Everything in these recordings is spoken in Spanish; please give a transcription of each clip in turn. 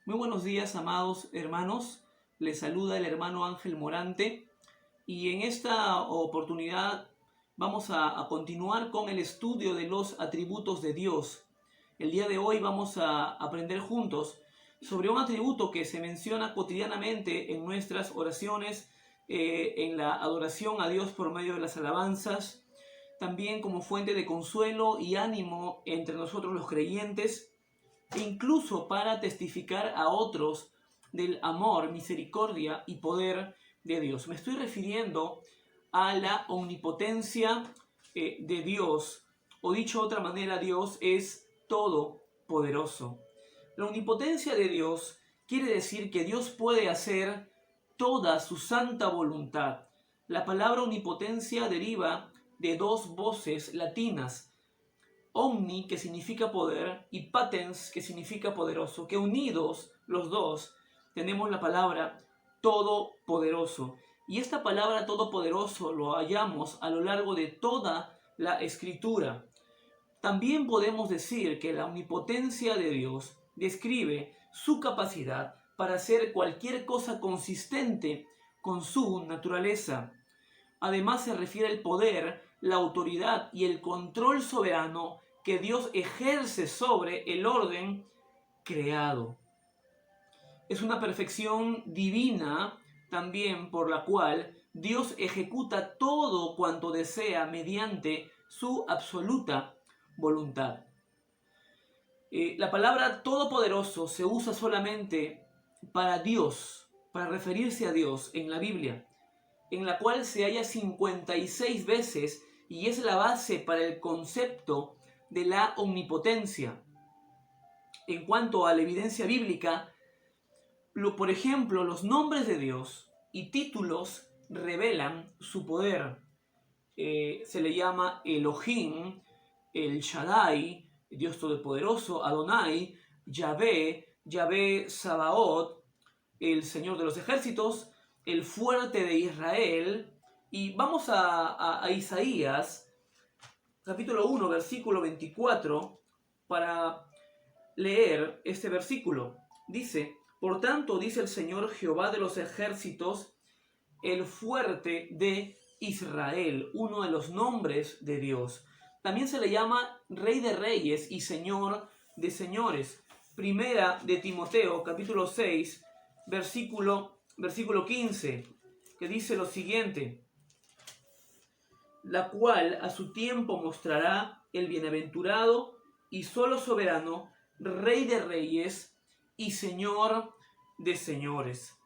Muy buenos días, amados hermanos. Les saluda el hermano Ángel Morante y en esta oportunidad vamos a continuar con el estudio de los atributos de Dios. El día de hoy vamos a aprender juntos sobre un atributo que se menciona cotidianamente en nuestras oraciones, en la adoración a Dios por medio de las alabanzas, también como fuente de consuelo y ánimo entre nosotros los creyentes, e incluso para testificar a otros del amor, misericordia y poder de Dios. Me estoy refiriendo a la omnipotencia de Dios, o dicho de otra manera, Dios es todopoderoso. La omnipotencia de Dios quiere decir que Dios puede hacer toda su santa voluntad. La palabra omnipotencia deriva de dos voces latinas, omni, que significa poder, y patens, que significa poderoso, que unidos los dos tenemos la palabra todopoderoso. Y esta palabra todopoderoso lo hallamos a lo largo de toda la Escritura. También podemos decir que la omnipotencia de Dios describe su capacidad para hacer cualquier cosa consistente con su naturaleza. Además se refiere al poder, la autoridad y el control soberano que Dios ejerce sobre el orden creado. Es una perfección divina también por la cual Dios ejecuta todo cuanto desea mediante su absoluta voluntad. La palabra todopoderoso se usa solamente para Dios, para referirse a Dios en la Biblia, en la cual se halla 56 veces y es la base para el concepto de la omnipotencia. En cuanto a la evidencia bíblica, por ejemplo, los nombres de Dios y títulos revelan su poder. Se le llama Elohim, el Shaddai, Dios Todopoderoso, Adonai, Yahvé Sabaoth, el Señor de los ejércitos, el fuerte de Israel. Y vamos a Isaías, capítulo 1, versículo 24, para leer este versículo. Dice: por tanto, dice el Señor Jehová de los ejércitos, el fuerte de Israel, uno de los nombres de Dios. También se le llama Rey de Reyes y Señor de Señores. Primera de Timoteo, capítulo 6, versículo 15, que dice lo siguiente: la cual a su tiempo mostrará el bienaventurado y solo soberano, Rey de Reyes y Señor de Señores.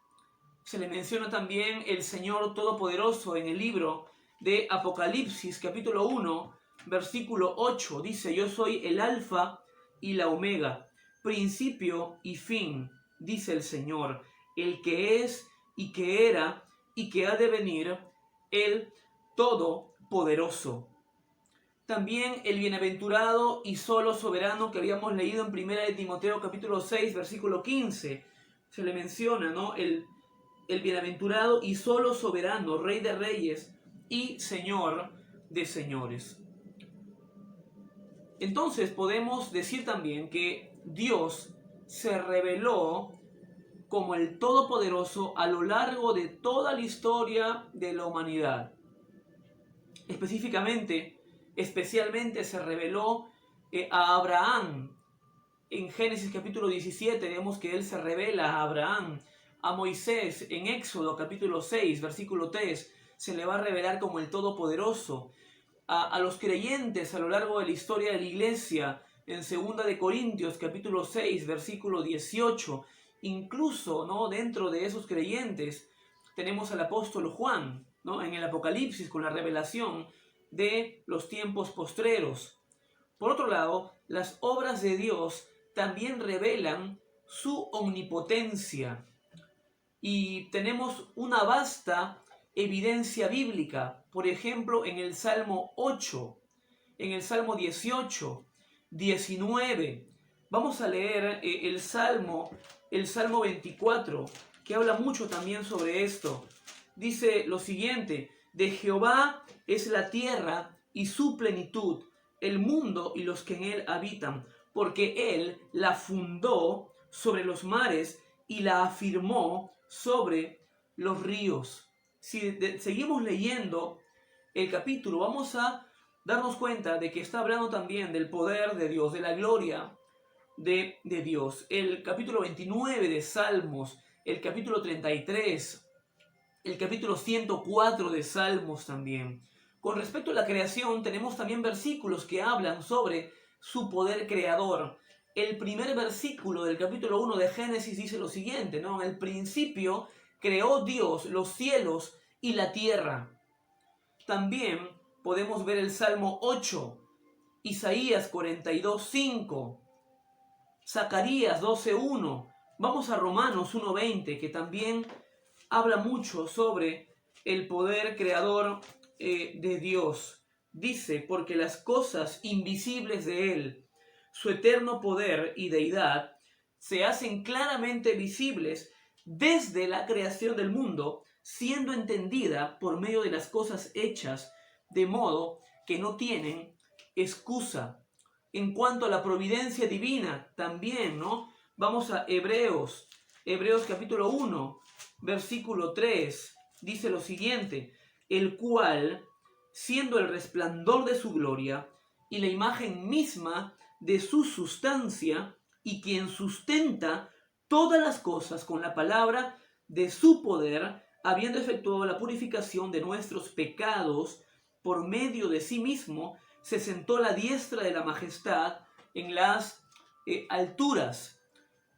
Se le menciona también el Señor Todopoderoso en el libro de Apocalipsis, capítulo 1, versículo 8. Dice: yo soy el Alfa y la Omega, principio y fin, dice el Señor, el que es y que era y que ha de venir, el Todopoderoso. También el bienaventurado y solo soberano que habíamos leído en Primera de Timoteo capítulo 6, versículo 15. Se le menciona, ¿no? El bienaventurado y solo soberano, Rey de Reyes y Señor de Señores. Entonces podemos decir también que Dios se reveló como el Todopoderoso a lo largo de toda la historia de la humanidad. Especialmente se reveló a Abraham. En Génesis capítulo 17 vemos que Él se revela a Abraham. A Moisés en Éxodo capítulo 6, versículo 3, se le va a revelar como el Todopoderoso. A los creyentes a lo largo de la historia de la iglesia, en 2 de Corintios capítulo 6, versículo 18, incluso, ¿no?, dentro de esos creyentes tenemos al apóstol Juan, ¿no?, en el Apocalipsis, con la revelación de los tiempos postreros. Por otro lado, las obras de Dios también revelan su omnipotencia y tenemos una vasta evidencia bíblica. Por ejemplo, en el Salmo 8, en el Salmo 18, 19. Vamos a leer el Salmo 24, que habla mucho también sobre esto. Dice lo siguiente: de Jehová es la tierra y su plenitud, el mundo y los que en él habitan, porque él la fundó sobre los mares y la afirmó sobre los ríos. Si seguimos leyendo el capítulo, vamos a darnos cuenta de que está hablando también del poder de Dios, de la gloria de Dios. El capítulo 29 de Salmos, el capítulo 33, el capítulo 104 de Salmos también. Con respecto a la creación, tenemos también versículos que hablan sobre su poder creador. El primer versículo del capítulo 1 de Génesis dice lo siguiente, ¿no? En el principio creó Dios los cielos y la tierra. También podemos ver el Salmo 8, Isaías 42:5, Zacarías 12:1. Vamos a Romanos 1:20, que también habla mucho sobre el poder creador de Dios. Dice, porque las cosas invisibles de Él, su eterno poder y deidad, se hacen claramente visibles desde la creación del mundo, siendo entendida por medio de las cosas hechas, de modo que no tienen excusa. En cuanto a la providencia divina, también, ¿no? Vamos a Hebreos capítulo 1, versículo 3, dice lo siguiente, el cual, siendo el resplandor de su gloria y la imagen misma de su sustancia, y quien sustenta todas las cosas con la palabra de su poder, habiendo efectuado la purificación de nuestros pecados por medio de sí mismo, se sentó a la diestra de la majestad en las alturas.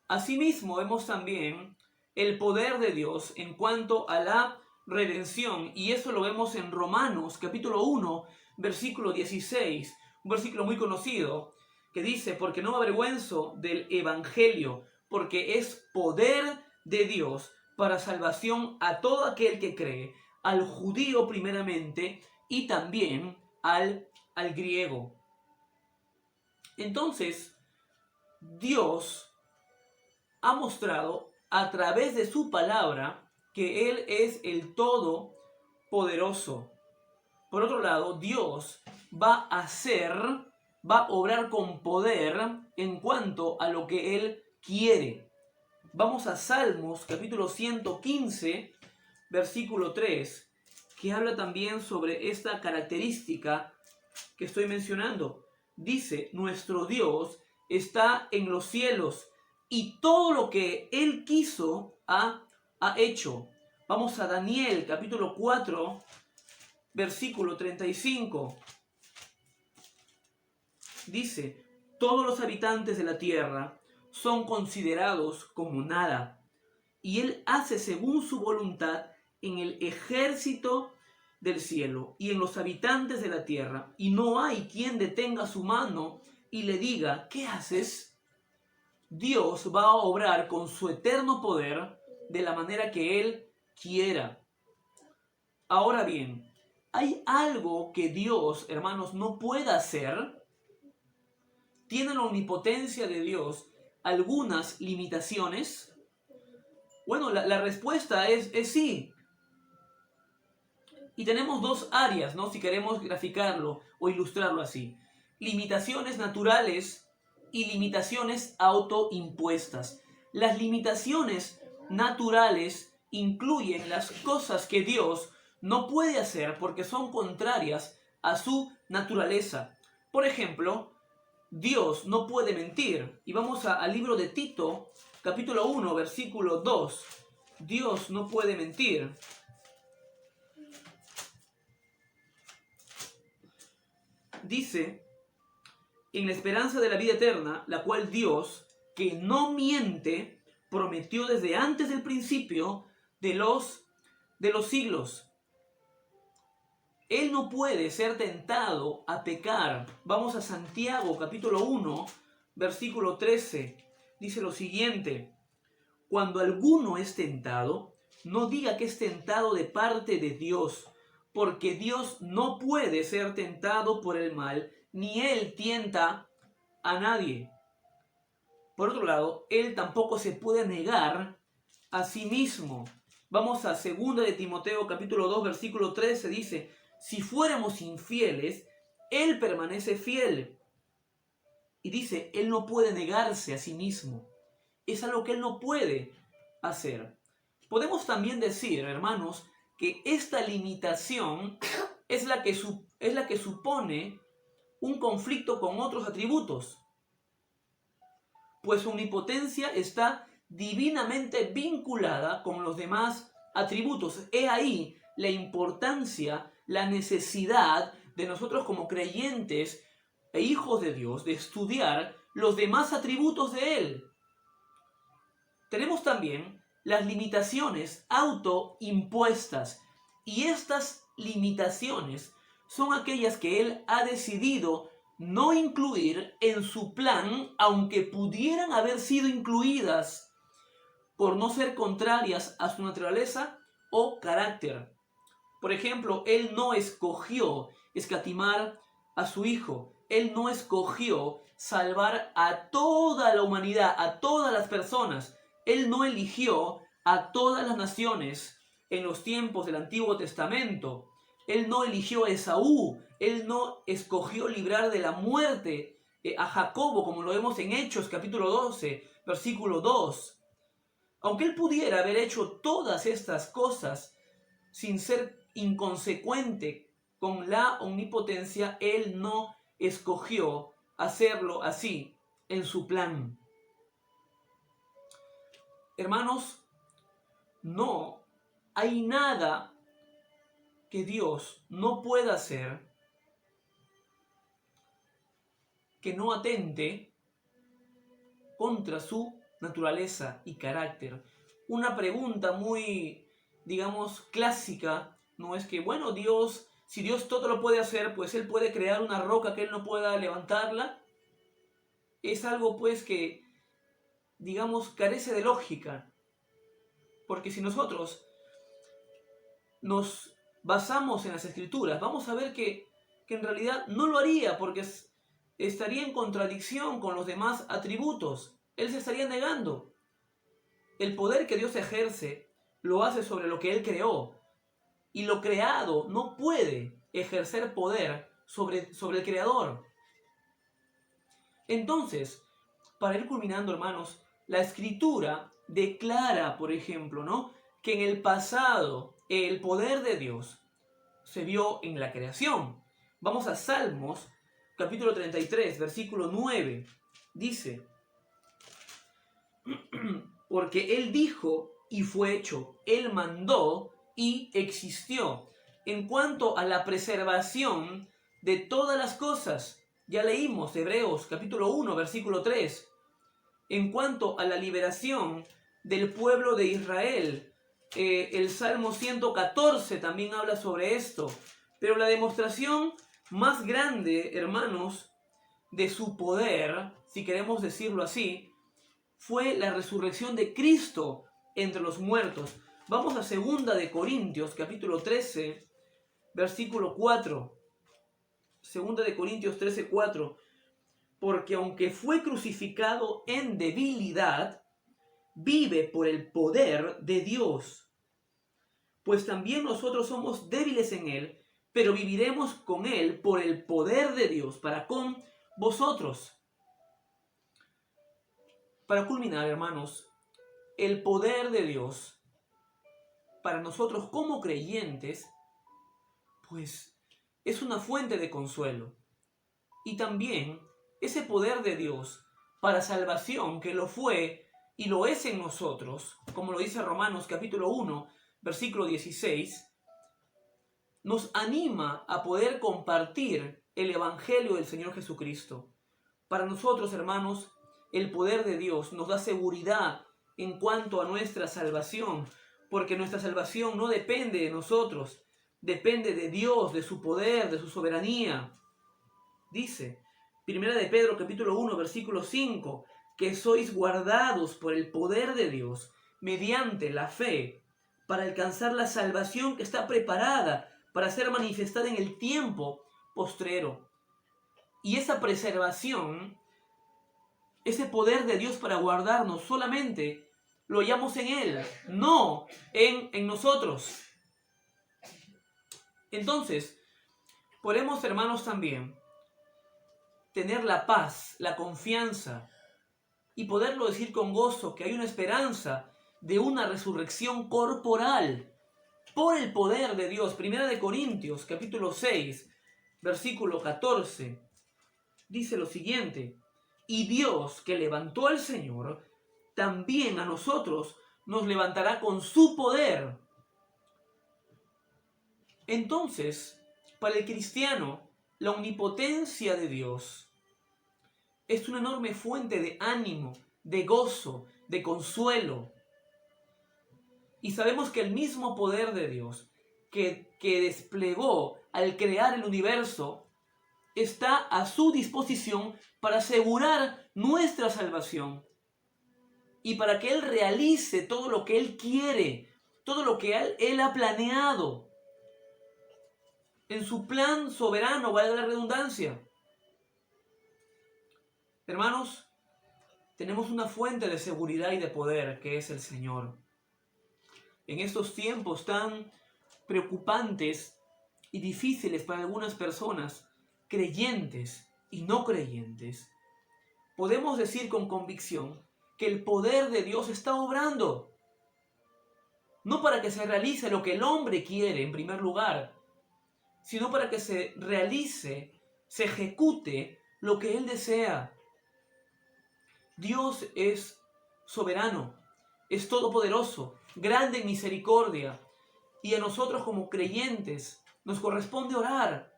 Asimismo, vemos también el poder de Dios en cuanto a la redención, y eso lo vemos en Romanos capítulo 1, versículo 16, un versículo muy conocido, que dice, porque no me avergüenzo del evangelio, porque es poder de Dios para salvación a todo aquel que cree, al judío primeramente y también al griego. Entonces, Dios ha mostrado a través de su palabra que Él es el Todopoderoso. Por otro lado, Dios va a obrar con poder en cuanto a lo que Él quiere. Vamos a Salmos, capítulo 115, versículo 3, que habla también sobre esta característica que estoy mencionando. Dice, nuestro Dios está en los cielos y todo lo que Él quiso ha hecho. Vamos a Daniel, capítulo 4, versículo 35. Dice, todos los habitantes de la tierra son considerados como nada, y Él hace según su voluntad en el ejército del cielo y en los habitantes de la tierra, y no hay quien detenga su mano y le diga, ¿qué haces? Dios va a obrar con su eterno poder de la manera que Él quiera. Ahora bien, ¿hay algo que Dios, hermanos, no pueda hacer? ¿Tiene la omnipotencia de Dios algunas limitaciones? Bueno, la respuesta es sí. Y tenemos dos áreas, ¿no? Si queremos graficarlo o ilustrarlo así. Limitaciones naturales y limitaciones autoimpuestas. Las limitaciones naturales incluyen las cosas que Dios no puede hacer porque son contrarias a su naturaleza. Por ejemplo, Dios no puede mentir. Y vamos al libro de Tito, capítulo 1, versículo 2. Dios no puede mentir. Dice, en la esperanza de la vida eterna, la cual Dios, que no miente, prometió desde antes del principio de los siglos. Él no puede ser tentado a pecar. Vamos a Santiago, capítulo 1, versículo 13. Dice lo siguiente, cuando alguno es tentado, no diga que es tentado de parte de Dios, porque Dios no puede ser tentado por el mal, ni Él tienta a nadie. Por otro lado, Él tampoco se puede negar a sí mismo. Vamos a 2 de Timoteo, capítulo 2, versículo 13, dice, si fuéramos infieles, Él permanece fiel. Y dice, Él no puede negarse a sí mismo. Es algo que Él no puede hacer. Podemos también decir, hermanos, que esta limitación es la que supone un conflicto con otros atributos, pues su omnipotencia está divinamente vinculada con los demás atributos. He ahí la importancia, la necesidad de nosotros como creyentes e hijos de Dios de estudiar los demás atributos de Él. Tenemos también las limitaciones autoimpuestas, y estas limitaciones son aquellas que Él ha decidido no incluir en su plan, aunque pudieran haber sido incluidas por no ser contrarias a su naturaleza o carácter. Por ejemplo, Él no escogió escatimar a su Hijo. Él no escogió salvar a toda la humanidad, a todas las personas. Él no eligió a todas las naciones en los tiempos del Antiguo Testamento. Él no eligió a Esaú. Él no escogió librar de la muerte a Jacobo, como lo vemos en Hechos capítulo 12, versículo 2. Aunque Él pudiera haber hecho todas estas cosas sin ser inconsecuente con la omnipotencia, Él no escogió hacerlo así en su plan. Hermanos, no hay nada que Dios no pueda hacer que no atente contra su naturaleza y carácter. Una pregunta muy, digamos, clásica, no es que, bueno, Dios, si Dios todo lo puede hacer, pues Él puede crear una roca que Él no pueda levantarla. Es algo, pues, que, digamos, carece de lógica. Porque si nosotros nos basamos en las Escrituras, vamos a ver que en realidad no lo haría, porque estaría en contradicción con los demás atributos. Él se estaría negando. El poder que Dios ejerce lo hace sobre lo que Él creó. Y lo creado no puede ejercer poder sobre el Creador. Entonces, para ir culminando, hermanos, la Escritura declara, por ejemplo, ¿no?, que en el pasado el poder de Dios se vio en la creación. Vamos a Salmos, capítulo 33, versículo 9. Dice: porque Él dijo y fue hecho, Él mandó y existió. En cuanto a la preservación de todas las cosas, ya leímos Hebreos capítulo 1, versículo 3. En cuanto a la liberación del pueblo de Israel, el Salmo 114 también habla sobre esto. Pero la demostración más grande, hermanos, de su poder, si queremos decirlo así, fue la resurrección de Cristo entre los muertos. Vamos a 2 de Corintios, capítulo 13, versículo 4. 2 de Corintios 13, 4. Porque aunque fue crucificado en debilidad, vive por el poder de Dios. Pues también nosotros somos débiles en Él, pero viviremos con Él por el poder de Dios, para con vosotros. Para culminar, hermanos, el poder de Dios para nosotros como creyentes, pues es una fuente de consuelo. Y también ese poder de Dios para salvación, que lo fue y lo es en nosotros, como lo dice Romanos capítulo 1, versículo 16, nos anima a poder compartir el Evangelio del Señor Jesucristo. Para nosotros, hermanos, el poder de Dios nos da seguridad en cuanto a nuestra salvación, porque nuestra salvación no depende de nosotros, depende de Dios, de su poder, de su soberanía. Dice 1 de Pedro capítulo 1, versículo 5, que sois guardados por el poder de Dios mediante la fe para alcanzar la salvación que está preparada para ser manifestada en el tiempo postrero. Y esa preservación, ese poder de Dios para guardarnos, solamente lo hallamos en Él, no en nosotros. Entonces, podemos, hermanos, también tener la paz, la confianza y poderlo decir con gozo, que hay una esperanza de una resurrección corporal por el poder de Dios. Primera de Corintios, capítulo 6, versículo 14, dice lo siguiente: y Dios, que levantó al Señor, también a nosotros nos levantará con su poder. Entonces, para el cristiano, la omnipotencia de Dios es una enorme fuente de ánimo, de gozo, de consuelo. Y sabemos que el mismo poder de Dios que desplegó al crear el universo está a su disposición para asegurar nuestra salvación y para que Él realice todo lo que Él quiere, todo lo que Él ha planeado en su plan soberano, valga la redundancia. Hermanos, tenemos una fuente de seguridad y de poder que es el Señor. En estos tiempos tan preocupantes y difíciles para algunas personas, creyentes y no creyentes, podemos decir con convicción que el poder de Dios está obrando. No para que se realice lo que el hombre quiere en primer lugar, sino para que se realice, se ejecute lo que Él desea. Dios es soberano, es todopoderoso, grande en misericordia, y a nosotros como creyentes nos corresponde orar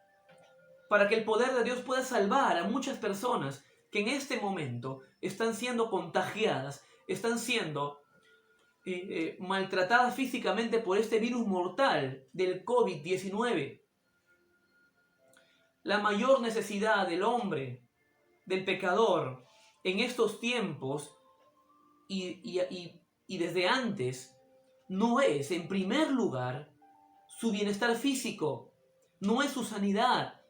para que el poder de Dios pueda salvar a muchas personas que en este momento están siendo contagiadas, están siendo maltratadas físicamente por este virus mortal del COVID-19. La mayor necesidad del hombre, del pecador, en estos tiempos y desde antes, no es, en primer lugar, su bienestar físico, no es su sanidad,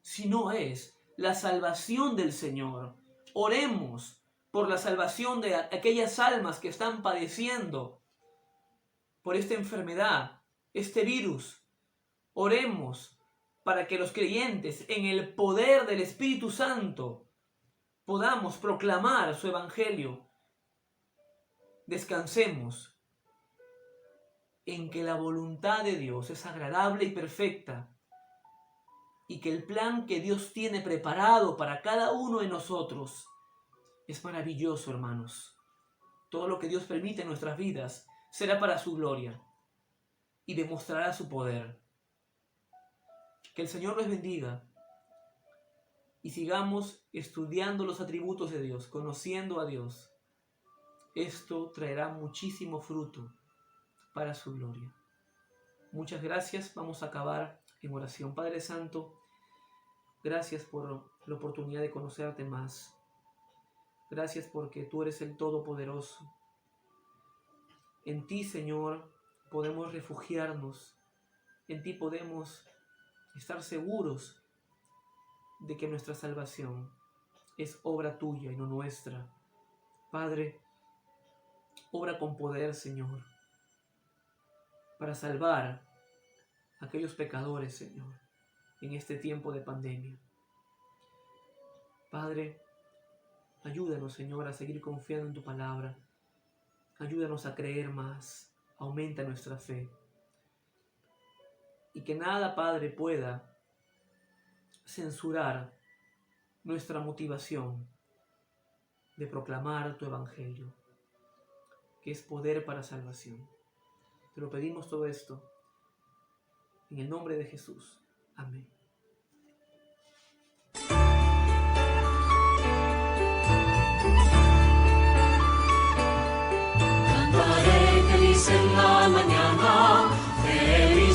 sino es la salvación del Señor. Oremos por la salvación de aquellas almas que están padeciendo por esta enfermedad, este virus. Oremos para que los creyentes, en el poder del Espíritu Santo, podamos proclamar su evangelio. Descansemos en que la voluntad de Dios es agradable y perfecta, y que el plan que Dios tiene preparado para cada uno de nosotros es maravilloso, hermanos. Todo lo que Dios permite en nuestras vidas será para su gloria y demostrará su poder. Que el Señor los bendiga y sigamos estudiando los atributos de Dios, conociendo a Dios. Esto traerá muchísimo fruto para su gloria. Muchas gracias. Vamos a acabar en oración. Padre Santo, gracias por la oportunidad de conocerte más. Gracias porque tú eres el Todopoderoso. En ti, Señor, podemos refugiarnos. En ti podemos estar seguros de que nuestra salvación es obra tuya y no nuestra. Padre, obra con poder, Señor, para salvar a aquellos pecadores, Señor, en este tiempo de pandemia. Padre, ayúdanos, Señor, a seguir confiando en tu palabra. Ayúdanos a creer más. Aumenta nuestra fe. Y que nada, Padre, pueda censurar nuestra motivación de proclamar tu evangelio, que es poder para salvación. Te lo pedimos todo esto en el nombre de Jesús. Amén.